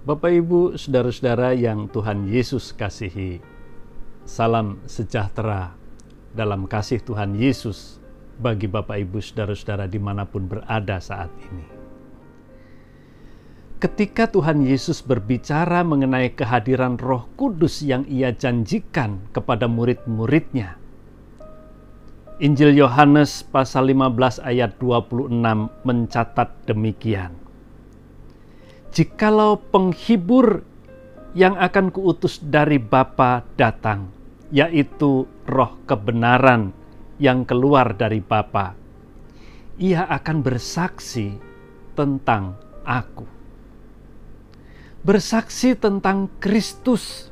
Bapak, Ibu, saudara-saudara yang Tuhan Yesus kasihi, salam sejahtera dalam kasih Tuhan Yesus bagi Bapak, Ibu, saudara-saudara dimanapun berada saat ini. Ketika Tuhan Yesus berbicara mengenai kehadiran Roh Kudus yang Ia janjikan kepada murid-muridnya, Injil Yohanes pasal 15 ayat 26 mencatat demikian. Jikalau penghibur yang akan kuutus dari Bapa datang, yaitu Roh kebenaran yang keluar dari Bapa, Ia akan bersaksi tentang Aku. Bersaksi tentang Kristus,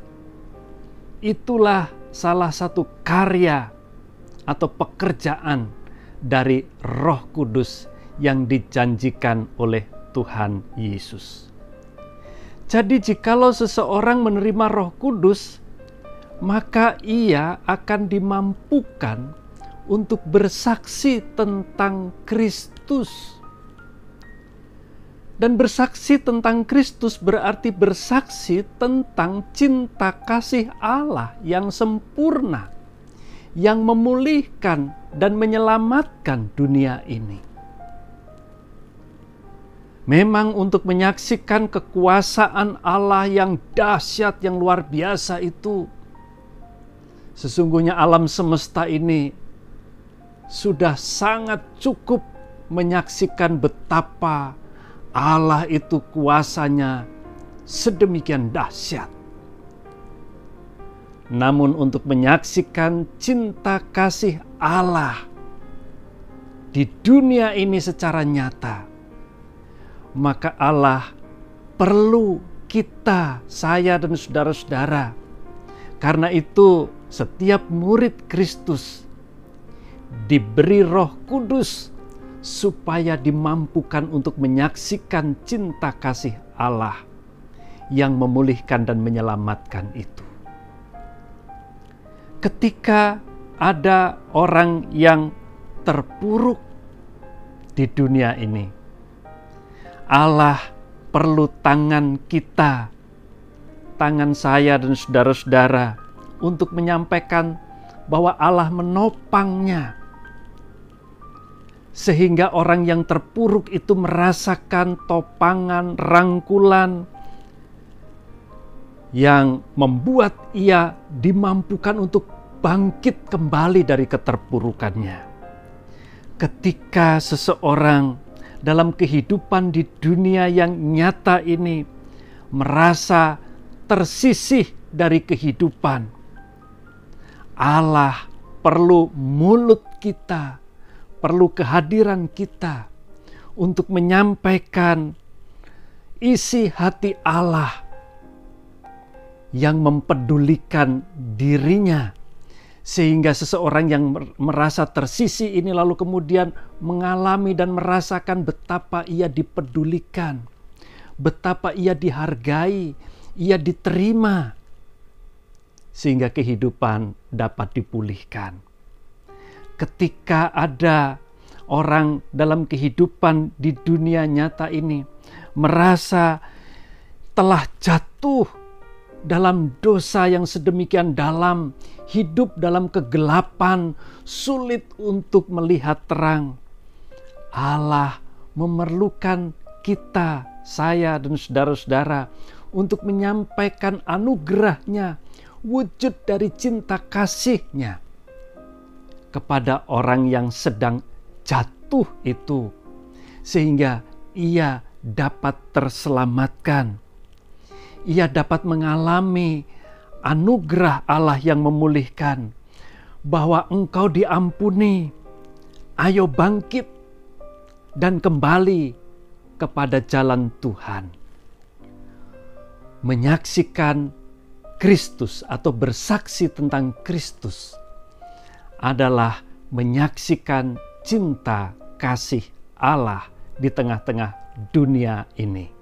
itulah salah satu karya atau pekerjaan dari Roh Kudus yang dijanjikan oleh Tuhan Yesus. Jadi jikalau seseorang menerima Roh Kudus, maka ia akan dimampukan untuk bersaksi tentang Kristus. Dan bersaksi tentang Kristus berarti bersaksi tentang cinta kasih Allah yang sempurna, yang memulihkan dan menyelamatkan dunia ini. Memang untuk menyaksikan kekuasaan Allah yang dahsyat, yang luar biasa itu, sesungguhnya alam semesta ini sudah sangat cukup menyaksikan betapa Allah itu kuasanya sedemikian dahsyat. Namun untuk menyaksikan cinta kasih Allah di dunia ini secara nyata, maka Allah perlu kita, saya dan saudara-saudara. Karena itu setiap murid Kristus diberi Roh Kudus supaya dimampukan untuk menyaksikan cinta kasih Allah yang memulihkan dan menyelamatkan itu. Ketika ada orang yang terpuruk di dunia ini, Allah perlu tangan kita, tangan saya dan saudara-saudara, untuk menyampaikan bahwa Allah menopangnya, sehingga orang yang terpuruk itu merasakan topangan, rangkulan yang membuat ia dimampukan untuk bangkit kembali dari keterpurukannya. Ketika seseorang dalam kehidupan di dunia yang nyata ini merasa tersisih dari kehidupan, Allah perlu mulut kita, perlu kehadiran kita untuk menyampaikan isi hati Allah yang mempedulikan dirinya, sehingga seseorang yang merasa tersisih ini lalu kemudian mengalami dan merasakan betapa ia dipedulikan, betapa ia dihargai, ia diterima, sehingga kehidupan dapat dipulihkan. Ketika ada orang dalam kehidupan di dunia nyata ini merasa telah jatuh dalam dosa yang sedemikian dalam, hidup dalam kegelapan, sulit untuk melihat terang, Allah memerlukan kita, saya dan saudara-saudara, untuk menyampaikan anugerahnya, wujud dari cinta kasih-Nya kepada orang yang sedang jatuh itu, sehingga ia dapat terselamatkan. Ia dapat mengalami anugerah Allah yang memulihkan, bahwa engkau diampuni, ayo bangkit dan kembali kepada jalan Tuhan. Menyaksikan Kristus atau bersaksi tentang Kristus adalah menyaksikan cinta kasih Allah di tengah-tengah dunia ini.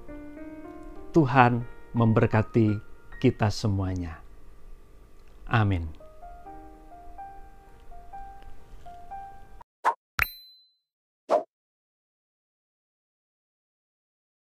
Tuhan memberkati kita semuanya. Amin.